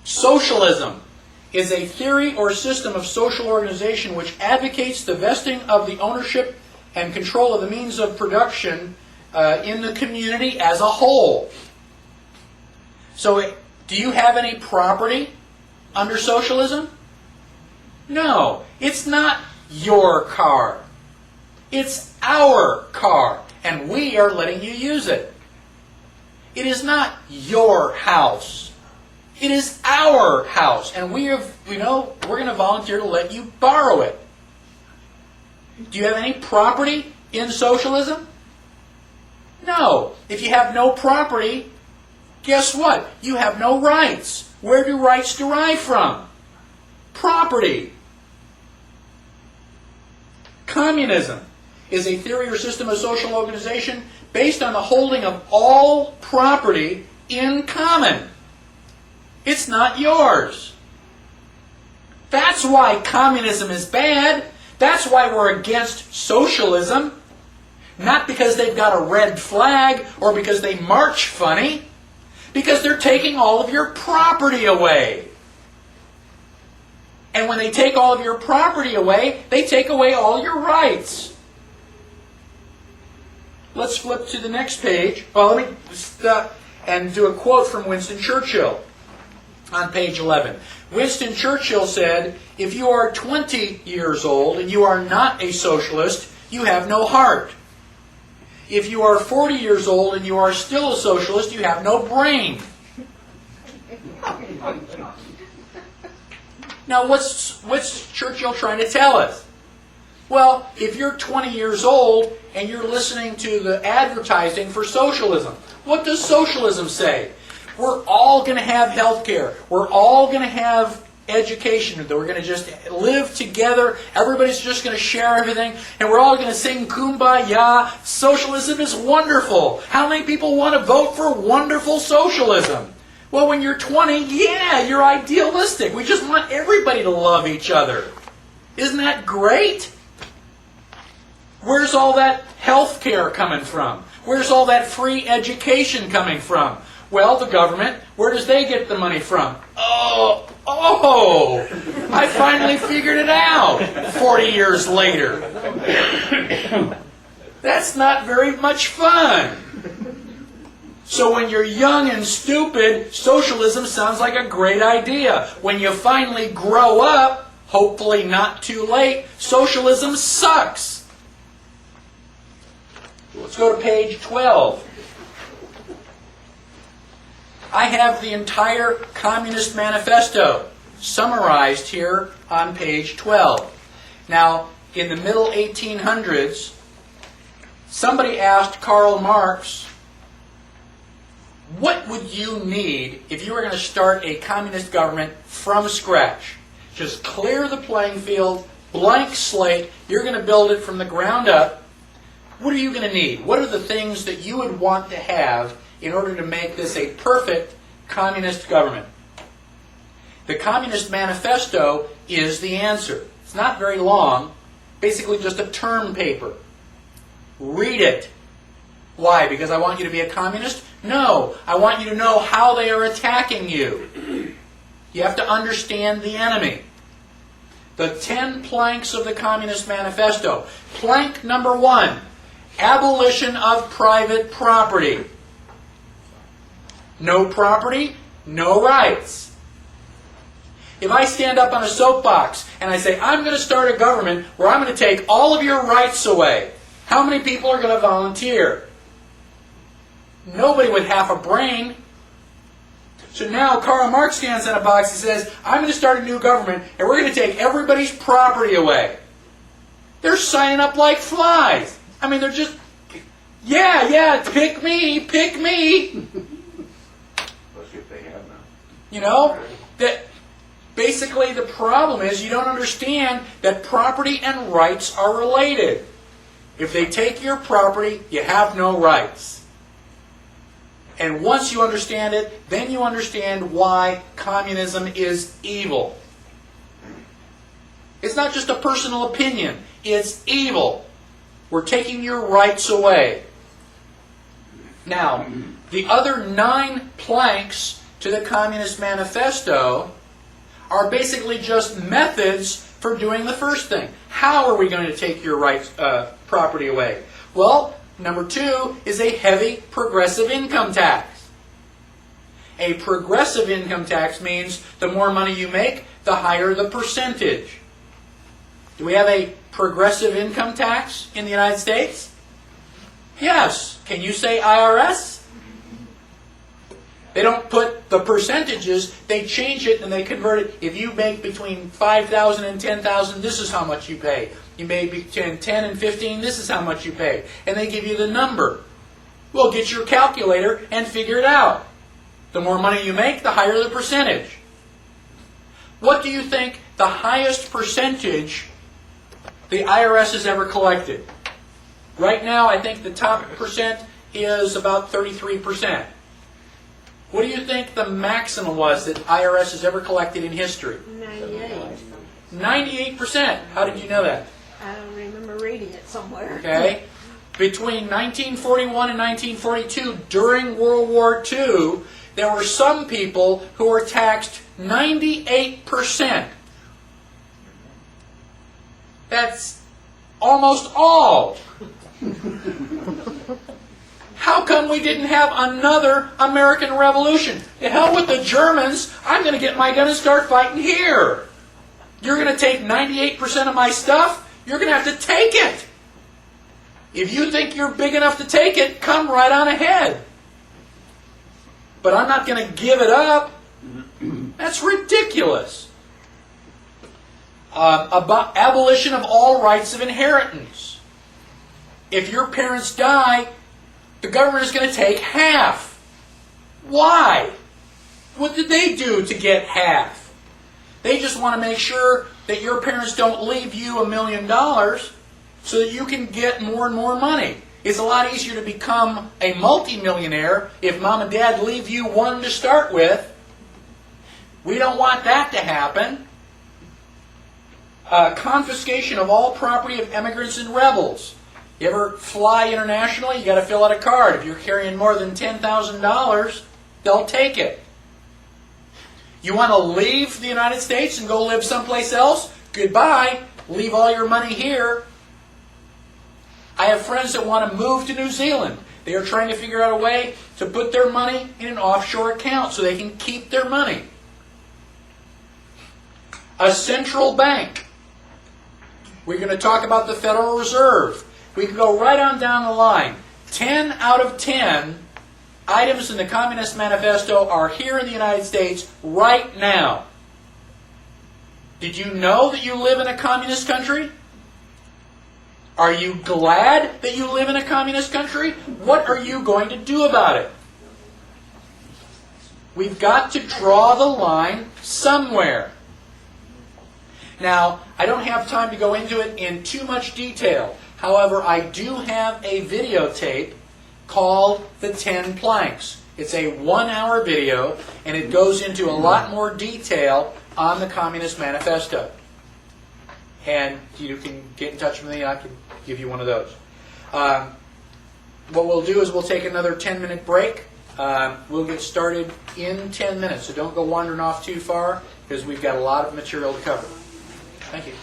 Socialism is a theory or system of social organization which advocates the vesting of the ownership and control of the means of production in the community as a whole. So, do you have any property under socialism? No, it's not your car. It's our car, and we are letting you use it. It is not your house. It is our house, and we're going to volunteer to let you borrow it. Do you have any property in socialism? No. If you have no property, guess what? You have no rights. Where do rights derive from? Property. Communism is a theory or system of social organization based on the holding of all property in common. It's not yours. That's why communism is bad. That's why we're against socialism. Not because they've got a red flag or because they march funny. Because they're taking all of your property away. And when they take all of your property away, they take away all your rights. Let's flip to the next page. Well, let me stop and do a quote from Winston Churchill on page 11. Winston Churchill said, "If you are 20 years old and you are not a socialist, you have no heart. If you are 40 years old and you are still a socialist, you have no brain." Now, what's Churchill trying to tell us? Well, if you're 20 years old and you're listening to the advertising for socialism, what does socialism say? We're all going to have health care. We're all going to have education. We're going to just live together. Everybody's just going to share everything. And we're all going to sing Kumbaya. Socialism is wonderful. How many people want to vote for wonderful socialism? Well, when you're 20, yeah, you're idealistic. We just want everybody to love each other. Isn't that great? Where's all that health care coming from? Where's all that free education coming from? Well, the government. Where does they get the money from? Oh, I finally figured it out 40 years later. That's not very much fun. So when you're young and stupid, socialism sounds like a great idea. When you finally grow up, hopefully not too late, socialism sucks. Let's go to page 12. I have the entire Communist Manifesto summarized here on page 12. Now, in the middle 1800s, somebody asked Karl Marx, what would you need if you were going to start a communist government from scratch? Just clear the playing field, blank slate, you're going to build it from the ground up. What are you going to need? What are the things that you would want to have in order to make this a perfect communist government? The Communist Manifesto is the answer. It's not very long, basically just a term paper. Read it. Why? Because I want you to be a communist? No, I want you to know how they are attacking you. You have to understand the enemy. The 10 planks of the Communist Manifesto. Plank number 1, abolition of private property. No property, no rights. If I stand up on a soapbox and I say, I'm going to start a government where I'm going to take all of your rights away, how many people are going to volunteer? Nobody with half a brain. So now Karl Marx stands on a box and says, I'm going to start a new government and we're going to take everybody's property away. They're signing up like flies. I mean, they're just, yeah, pick me. Especially if they have none. You know, that basically the problem is you don't understand that property and rights are related. If they take your property, you have no rights. And once you understand it, then you understand why communism is evil. It's not just a personal opinion. It's evil. We're taking your rights away. Now, the other 9 planks to the Communist Manifesto are basically just methods for doing the first thing. How are we going to take your rights, property away? Well, number 2 is a heavy progressive income tax. A progressive income tax means the more money you make, the higher the percentage. Do we have a progressive income tax in the United States? Yes. Can you say IRS? They don't put the percentages, they change it and they convert it. If you make between $5,000 and $10,000, this is how much you pay. You make between 10 and 15, this is how much you pay. And they give you the number. Well, get your calculator and figure it out. The more money you make, the higher the percentage. What do you think the highest percentage the IRS has ever collected? Right now, I think the top percent is about 33%. What do you think the maximum was that IRS has ever collected in history? 98. 98%. How did you know that? I don't remember reading it somewhere. Okay. Between 1941 and 1942, during World War II, there were some people who were taxed 98%. That's almost all. How come we didn't have another American Revolution? The hell with the Germans. I'm going to get my gun and start fighting here. You're going to take 98% of my stuff? You're going to have to take it. If you think you're big enough to take it, come right on ahead. But I'm not going to give it up. That's ridiculous. Abolition of all rights of inheritance. If your parents die, the government is going to take half. Why? What did they do to get half? They just want to make sure that your parents don't leave you $1 million so that you can get more and more money. It's a lot easier to become a multimillionaire if mom and dad leave you one to start with. We don't want that to happen. Confiscation of all property of immigrants and rebels. You ever fly internationally? You got to fill out a card. If you're carrying more than $10,000, they'll take it. You want to leave the United States and go live someplace else? Goodbye. Leave all your money here. I have friends that want to move to New Zealand. They are trying to figure out a way to put their money in an offshore account so they can keep their money. A central bank. We're going to talk about the Federal Reserve. We can go right on down the line. 10 out of 10 items in the Communist Manifesto are here in the United States right now. Did you know that you live in a communist country? Are you glad that you live in a communist country? What are you going to do about it? We've got to draw the line somewhere. Now, I don't have time to go into it in too much detail. However, I do have a videotape called The 10 Planks. It's a 1-hour video, and it goes into a lot more detail on the Communist Manifesto. And you can get in touch with me, and I can give you one of those. What we'll do is we'll take another 10-minute break. We'll get started in 10 minutes, so don't go wandering off too far, because we've got a lot of material to cover. Thank you.